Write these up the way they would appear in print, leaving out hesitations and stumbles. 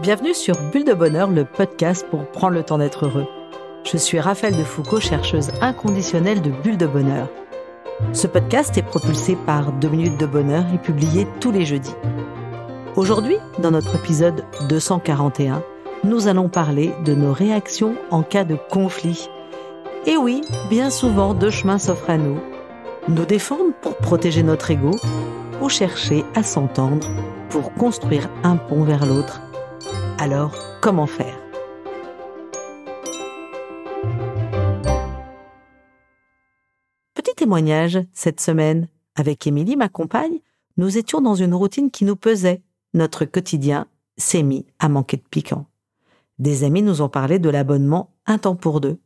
Bienvenue sur Bulle de Bonheur, le podcast pour prendre le temps d'être heureux. Je suis Raphaël de Foucault, chercheuse inconditionnelle de Bulle de Bonheur. Ce podcast est propulsé par 2 minutes de bonheur et publié tous les jeudis. Aujourd'hui, dans notre épisode 241, nous allons parler de nos réactions en cas de conflit. Et oui, bien souvent, 2 chemins s'offrent à nous. Nous défendre pour protéger notre ego ou chercher à s'entendre pour construire un pont vers l'autre. Alors, comment faire ? Petit témoignage cette semaine. Avec Émilie, ma compagne, nous étions dans une routine qui nous pesait. Notre quotidien s'est mis à manquer de piquant. Des amis nous ont parlé de l'abonnement Un temps pour 2.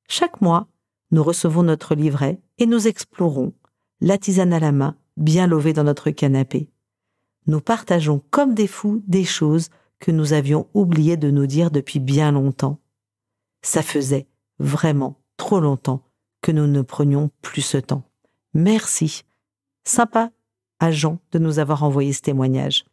Chaque mois, nous recevons notre livret et nous explorons, la tisane à la main, bien levée dans notre canapé. Nous partageons comme des fous des choses que nous avions oublié de nous dire depuis bien longtemps. Ça faisait vraiment trop longtemps que nous ne prenions plus ce temps. Merci. Sympa à Jean de nous avoir envoyé ce témoignage.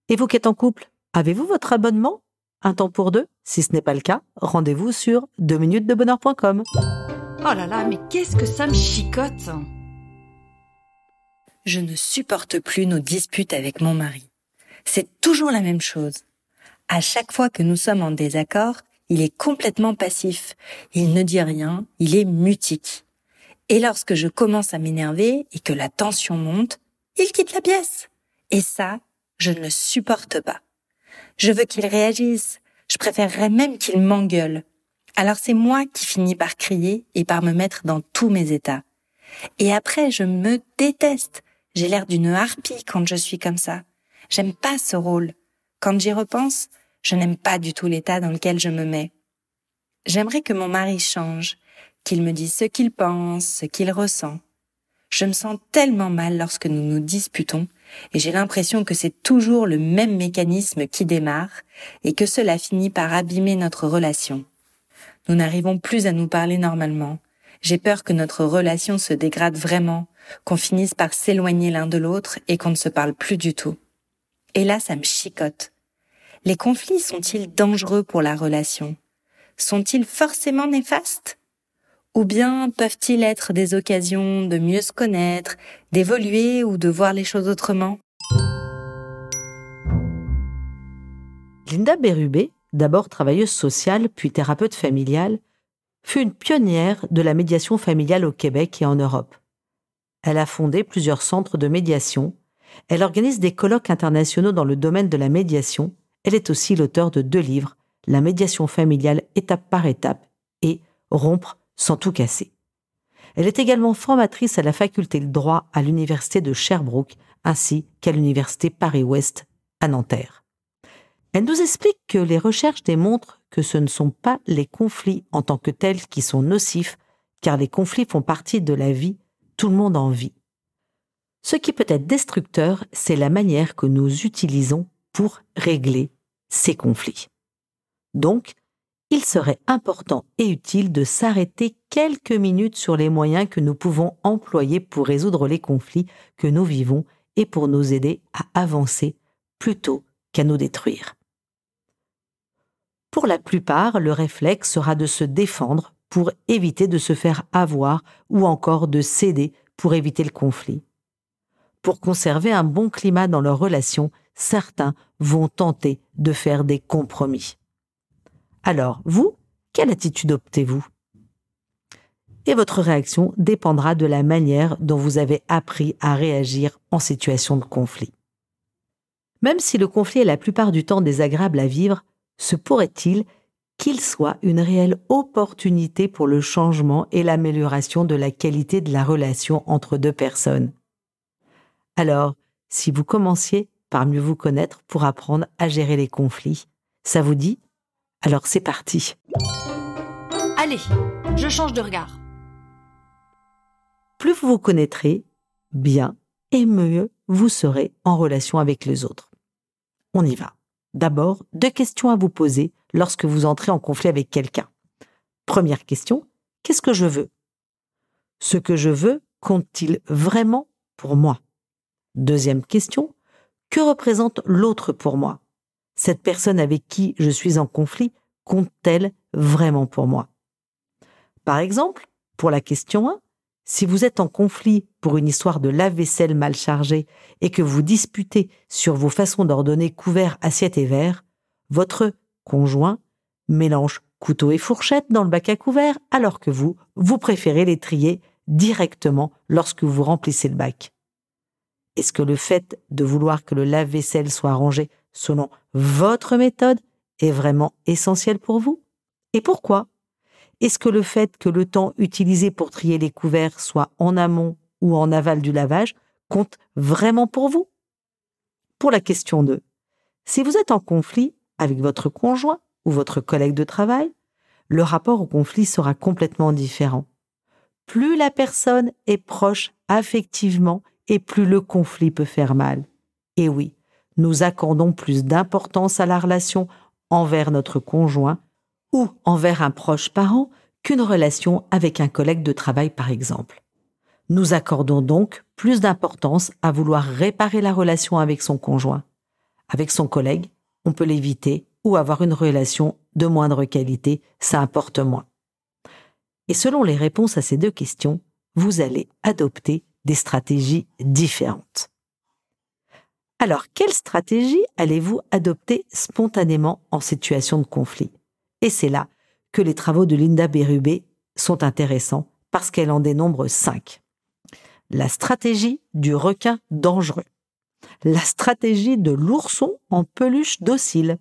Et vous qui êtes en couple, avez-vous votre abonnement Un temps pour 2 ? Si ce n'est pas le cas, rendez-vous sur 2minutesdebonheur.com. Oh là là, mais qu'est-ce que ça me chicote ! Je ne supporte plus nos disputes avec mon mari. C'est toujours la même chose. À chaque fois que nous sommes en désaccord, il est complètement passif. Il ne dit rien, il est mutique. Et lorsque je commence à m'énerver et que la tension monte, il quitte la pièce. Et ça, je ne supporte pas. Je veux qu'il réagisse. Je préférerais même qu'il m'engueule. Alors c'est moi qui finis par crier et par me mettre dans tous mes états. Et après, je me déteste. J'ai l'air d'une harpie quand je suis comme ça. J'aime pas ce rôle. Quand j'y repense, je n'aime pas du tout l'état dans lequel je me mets. J'aimerais que mon mari change, qu'il me dise ce qu'il pense, ce qu'il ressent. Je me sens tellement mal lorsque nous nous disputons et j'ai l'impression que c'est toujours le même mécanisme qui démarre et que cela finit par abîmer notre relation. Nous n'arrivons plus à nous parler normalement. J'ai peur que notre relation se dégrade vraiment, qu'on finisse par s'éloigner l'un de l'autre et qu'on ne se parle plus du tout. Et là, ça me chicote. Les conflits sont-ils dangereux pour la relation ? Sont-ils forcément néfastes ? Ou bien peuvent-ils être des occasions de mieux se connaître, d'évoluer ou de voir les choses autrement ? Linda Bérubé, d'abord travailleuse sociale puis thérapeute familiale, fut une pionnière de la médiation familiale au Québec et en Europe. Elle a fondé plusieurs centres de médiation. Elle organise des colloques internationaux dans le domaine de la médiation. Elle est aussi l'auteure de 2 livres, La médiation familiale étape par étape et Rompre sans tout casser. Elle est également formatrice à la faculté de droit à l'université de Sherbrooke ainsi qu'à l'université Paris-Ouest à Nanterre. Elle nous explique que les recherches démontrent que ce ne sont pas les conflits en tant que tels qui sont nocifs, car les conflits font partie de la vie, tout le monde en vit. Ce qui peut être destructeur, c'est la manière que nous utilisons pour régler ces conflits. Donc, il serait important et utile de s'arrêter quelques minutes sur les moyens que nous pouvons employer pour résoudre les conflits que nous vivons et pour nous aider à avancer plutôt qu'à nous détruire. Pour la plupart, le réflexe sera de se défendre pour éviter de se faire avoir ou encore de céder pour éviter le conflit. Pour conserver un bon climat dans leur relation, certains vont tenter de faire des compromis. Alors, vous, quelle attitude optez-vous ? Et votre réaction dépendra de la manière dont vous avez appris à réagir en situation de conflit. Même si le conflit est la plupart du temps désagréable à vivre, se pourrait-il qu'il soit une réelle opportunité pour le changement et l'amélioration de la qualité de la relation entre 2 personnes ? Alors, si vous commenciez par mieux vous connaître pour apprendre à gérer les conflits, ça vous dit ? Alors c'est parti. Allez, je change de regard. Plus vous vous connaîtrez bien et mieux vous serez en relation avec les autres. On y va. D'abord, 2 questions à vous poser lorsque vous entrez en conflit avec quelqu'un. Première question, qu'est-ce que je veux ? Ce que je veux compte-t-il vraiment pour moi ? Deuxième question, que représente l'autre pour moi ? Cette personne avec qui je suis en conflit compte-t-elle vraiment pour moi? Par exemple, pour la question 1, si vous êtes en conflit pour une histoire de lave-vaisselle mal chargée et que vous disputez sur vos façons d'ordonner couverts, assiettes et verres, votre conjoint mélange couteau et fourchette dans le bac à couverts alors que vous préférez les trier directement lorsque vous remplissez le bac. Est-ce que le fait de vouloir que le lave-vaisselle soit rangé selon votre méthode est vraiment essentiel pour vous? Et pourquoi? Est-ce que le fait que le temps utilisé pour trier les couverts soit en amont ou en aval du lavage compte vraiment pour vous? Pour la question 2, si vous êtes en conflit avec votre conjoint ou votre collègue de travail, le rapport au conflit sera complètement différent. Plus la personne est proche affectivement et plus le conflit peut faire mal. Et oui, nous accordons plus d'importance à la relation envers notre conjoint ou envers un proche parent qu'une relation avec un collègue de travail par exemple. Nous accordons donc plus d'importance à vouloir réparer la relation avec son conjoint. Avec son collègue, on peut l'éviter ou avoir une relation de moindre qualité, ça importe moins. Et selon les réponses à ces 2 questions, vous allez adopter des stratégies différentes. Alors, quelle stratégie allez-vous adopter spontanément en situation de conflit? Et c'est là que les travaux de Linda Berube sont intéressants parce qu'elle en dénombre 5. La stratégie du requin dangereux, la stratégie de l'ourson en peluche docile,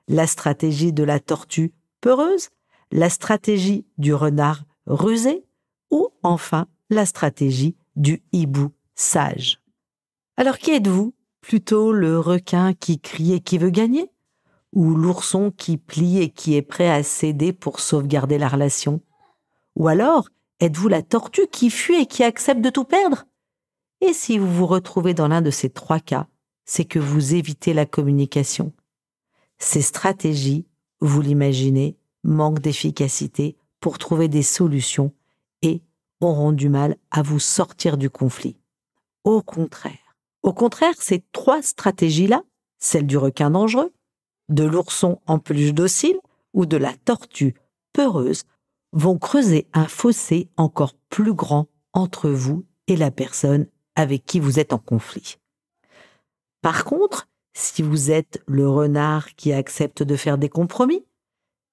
la stratégie de la tortue peureuse, la stratégie du renard rusé ou enfin la stratégie du hibou sage. Alors qui êtes-vous? Plutôt le requin qui crie et qui veut gagner? Ou l'ourson qui plie et qui est prêt à céder pour sauvegarder la relation? Ou alors, êtes-vous la tortue qui fuit et qui accepte de tout perdre? Et si vous vous retrouvez dans l'un de ces 3 cas, c'est que vous évitez la communication. Ces stratégies, vous l'imaginez, manquent d'efficacité pour trouver des solutions et auront du mal à vous sortir du conflit. Au contraire, ces 3 stratégies-là, celle du requin dangereux, de l'ourson en peluche docile ou de la tortue peureuse, vont creuser un fossé encore plus grand entre vous et la personne avec qui vous êtes en conflit. Par contre, si vous êtes le renard qui accepte de faire des compromis,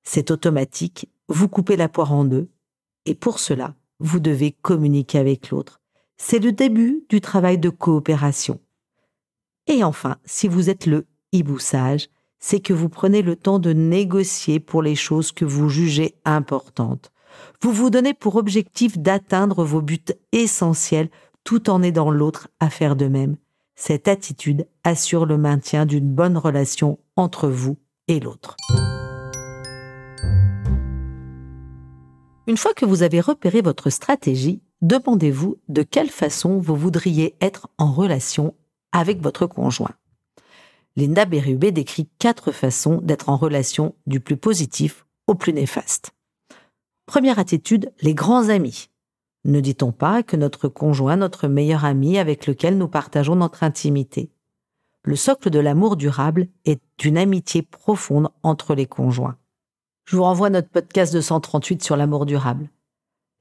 c'est automatique, vous coupez la poire en 2, et pour cela, vous devez communiquer avec l'autre. C'est le début du travail de coopération. Et enfin, si vous êtes le hibou sage, c'est que vous prenez le temps de négocier pour les choses que vous jugez importantes. Vous vous donnez pour objectif d'atteindre vos buts essentiels tout en aidant l'autre à faire de même. Cette attitude assure le maintien d'une bonne relation entre vous et l'autre. Une fois que vous avez repéré votre stratégie, demandez-vous de quelle façon vous voudriez être en relation avec votre conjoint. Linda Berube décrit 4 façons d'être en relation du plus positif au plus néfaste. Première attitude, les grands amis. Ne dit-on pas que notre conjoint, notre meilleur ami avec lequel nous partageons notre intimité? Le socle de l'amour durable est une amitié profonde entre les conjoints. Je vous renvoie à notre podcast 238 sur l'amour durable.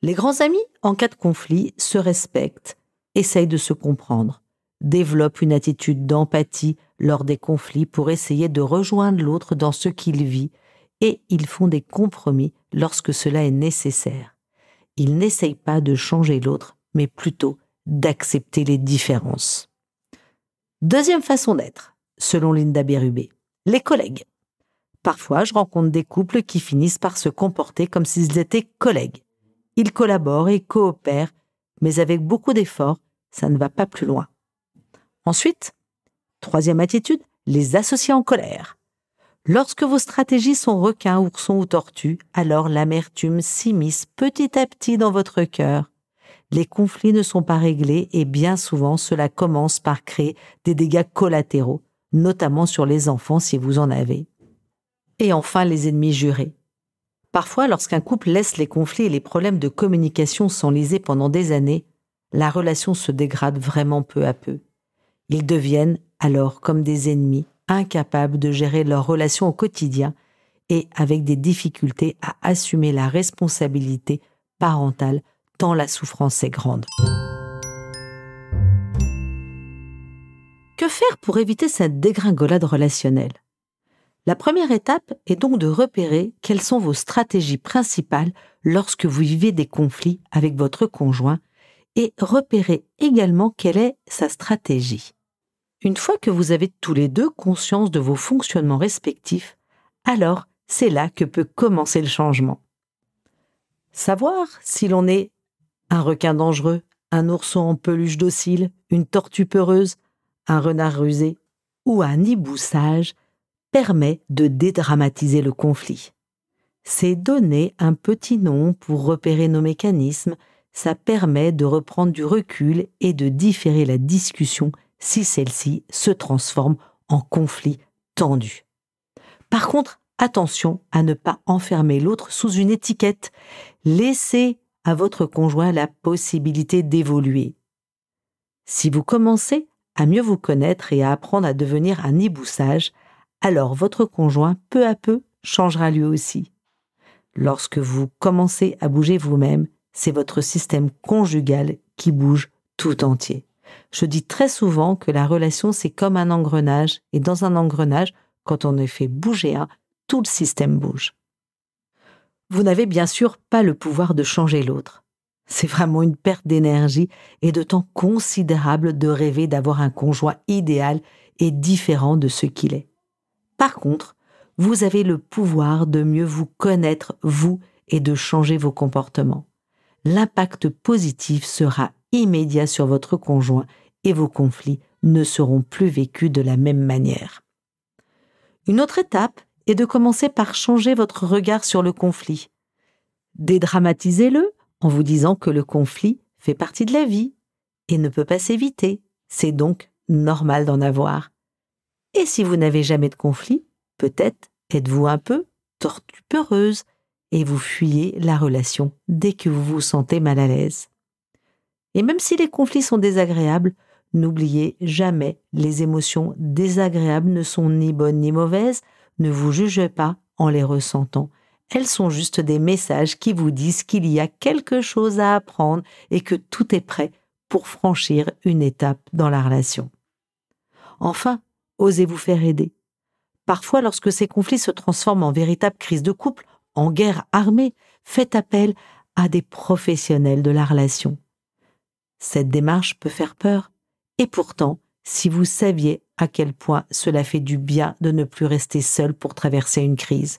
Les grands amis, en cas de conflit, se respectent, essayent de se comprendre, développent une attitude d'empathie lors des conflits pour essayer de rejoindre l'autre dans ce qu'il vit et ils font des compromis lorsque cela est nécessaire. Ils n'essayent pas de changer l'autre, mais plutôt d'accepter les différences. Deuxième façon d'être, selon Linda Berube, les collègues. Parfois, je rencontre des couples qui finissent par se comporter comme s'ils étaient collègues. Ils collaborent et coopèrent, mais avec beaucoup d'efforts, ça ne va pas plus loin. Ensuite, troisième attitude, les associés en colère. Lorsque vos stratégies sont requins, oursons ou tortues, alors l'amertume s'immisce petit à petit dans votre cœur. Les conflits ne sont pas réglés et bien souvent cela commence par créer des dégâts collatéraux, notamment sur les enfants si vous en avez. Et enfin, les ennemis jurés. Parfois, lorsqu'un couple laisse les conflits et les problèmes de communication s'enliser pendant des années, la relation se dégrade vraiment peu à peu. Ils deviennent alors comme des ennemis incapables de gérer leurs relations au quotidien et avec des difficultés à assumer la responsabilité parentale tant la souffrance est grande. Que faire pour éviter cette dégringolade relationnelle ? La première étape est donc de repérer quelles sont vos stratégies principales lorsque vous vivez des conflits avec votre conjoint et repérer également quelle est sa stratégie. Une fois que vous avez tous les deux conscience de vos fonctionnements respectifs, alors c'est là que peut commencer le changement. Savoir si l'on est un requin dangereux, un ourson en peluche docile, une tortue peureuse, un renard rusé ou un hibou sage permet de dédramatiser le conflit. C'est donner un petit nom pour repérer nos mécanismes, ça permet de reprendre du recul et de différer la discussion si celle-ci se transforme en conflit tendu. Par contre, attention à ne pas enfermer l'autre sous une étiquette. Laissez à votre conjoint la possibilité d'évoluer. Si vous commencez à mieux vous connaître et à apprendre à devenir un hibou sage, alors votre conjoint, peu à peu, changera lui aussi. Lorsque vous commencez à bouger vous-même, c'est votre système conjugal qui bouge tout entier. Je dis très souvent que la relation, c'est comme un engrenage, et dans un engrenage, quand on en fait bouger un, tout le système bouge. Vous n'avez bien sûr pas le pouvoir de changer l'autre. C'est vraiment une perte d'énergie et de temps considérable de rêver d'avoir un conjoint idéal et différent de ce qu'il est. Par contre, vous avez le pouvoir de mieux vous connaître, vous, et de changer vos comportements. L'impact positif sera immédiat sur votre conjoint et vos conflits ne seront plus vécus de la même manière. Une autre étape est de commencer par changer votre regard sur le conflit. Dédramatisez-le en vous disant que le conflit fait partie de la vie et ne peut pas s'éviter. C'est donc normal d'en avoir. Et si vous n'avez jamais de conflit, peut-être êtes-vous un peu tortue peureuse et vous fuyez la relation dès que vous vous sentez mal à l'aise. Et même si les conflits sont désagréables, n'oubliez jamais, les émotions désagréables ne sont ni bonnes ni mauvaises, ne vous jugez pas en les ressentant. Elles sont juste des messages qui vous disent qu'il y a quelque chose à apprendre et que tout est prêt pour franchir une étape dans la relation. Enfin, osez vous faire aider. Parfois, lorsque ces conflits se transforment en véritable crise de couple, en guerre armée, faites appel à des professionnels de la relation. Cette démarche peut faire peur, et pourtant, si vous saviez à quel point cela fait du bien de ne plus rester seul pour traverser une crise.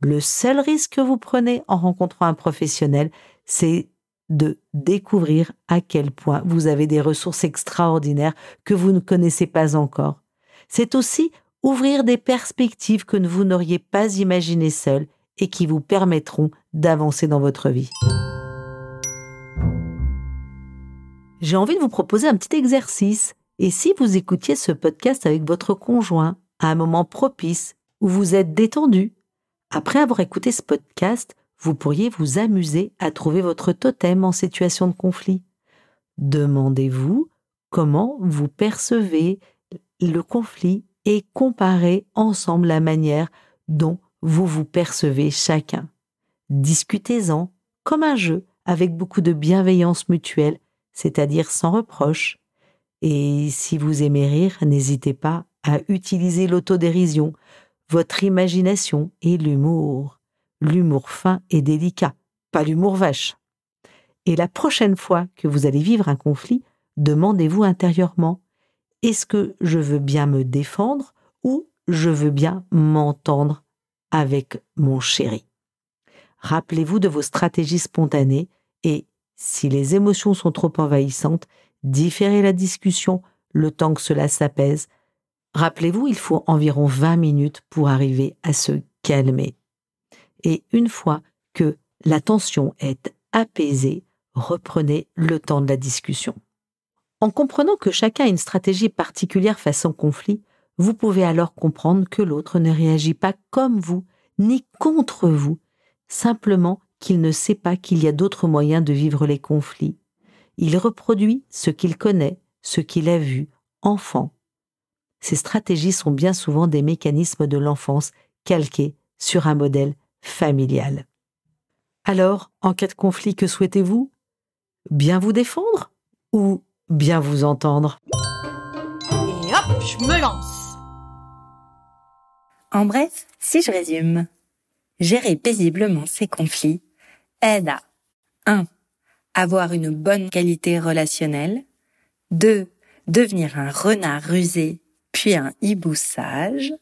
Le seul risque que vous prenez en rencontrant un professionnel, c'est de découvrir à quel point vous avez des ressources extraordinaires que vous ne connaissez pas encore. C'est aussi ouvrir des perspectives que vous n'auriez pas imaginées seul et qui vous permettront d'avancer dans votre vie. J'ai envie de vous proposer un petit exercice. Et si vous écoutiez ce podcast avec votre conjoint à un moment propice où vous êtes détendu, après avoir écouté ce podcast, vous pourriez vous amuser à trouver votre totem en situation de conflit. Demandez-vous comment vous percevez le conflit et comparez ensemble la manière dont vous vous percevez chacun. Discutez-en comme un jeu avec beaucoup de bienveillance mutuelle, c'est-à-dire sans reproche. Et si vous aimez rire, n'hésitez pas à utiliser l'autodérision, votre imagination et l'humour. L'humour fin et délicat, pas l'humour vache. Et la prochaine fois que vous allez vivre un conflit, demandez-vous intérieurement, est-ce que je veux bien me défendre ou je veux bien m'entendre avec mon chéri? Rappelez-vous de vos stratégies spontanées et, si les émotions sont trop envahissantes, différez la discussion le temps que cela s'apaise. Rappelez-vous, il faut environ 20 minutes pour arriver à se calmer. Et une fois que la tension est apaisée, reprenez le temps de la discussion. En comprenant que chacun a une stratégie particulière face au conflit, vous pouvez alors comprendre que l'autre ne réagit pas comme vous, ni contre vous, simplement qu'il ne sait pas qu'il y a d'autres moyens de vivre les conflits. Il reproduit ce qu'il connaît, ce qu'il a vu, enfant. ces stratégies sont bien souvent des mécanismes de l'enfance calqués sur un modèle familial. Alors, en cas de conflit, que souhaitez-vous ? Bien vous défendre ou bien vous entendre ? Et hop, je me lance. En bref, si je résume, gérer paisiblement ces conflits aide à 1. Avoir une bonne qualité relationnelle, 2. Devenir un renard rusé puis un hibou sage,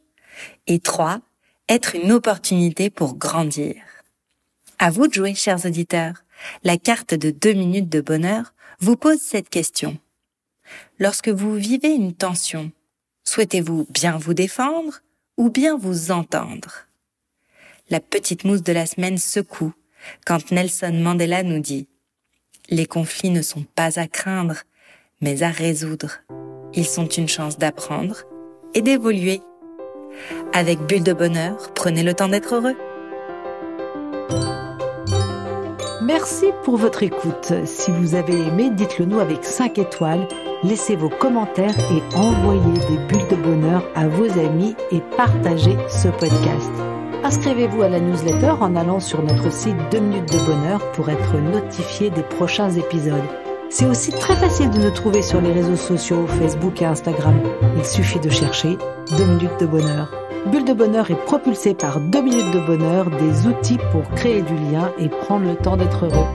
et 3. Être une opportunité pour grandir. À vous de jouer, chers auditeurs. La carte de 2 minutes de bonheur vous pose cette question. Lorsque vous vivez une tension, souhaitez-vous bien vous défendre ou bien vous entendre ? La petite mousse de la semaine secoue quand Nelson Mandela nous dit « Les conflits ne sont pas à craindre, mais à résoudre. Ils sont une chance d'apprendre et d'évoluer. » Avec Bulle de Bonheur, prenez le temps d'être heureux. Merci pour votre écoute. Si vous avez aimé, dites-le nous avec 5 étoiles. Laissez vos commentaires et envoyez des bulles de bonheur à vos amis et partagez ce podcast. Inscrivez-vous à la newsletter en allant sur notre site 2 minutes de bonheur pour être notifié des prochains épisodes. C'est aussi très facile de nous trouver sur les réseaux sociaux, Facebook et Instagram. Il suffit de chercher 2 minutes de bonheur. Bulle de bonheur est propulsée par 2 minutes de bonheur, des outils pour créer du lien et prendre le temps d'être heureux.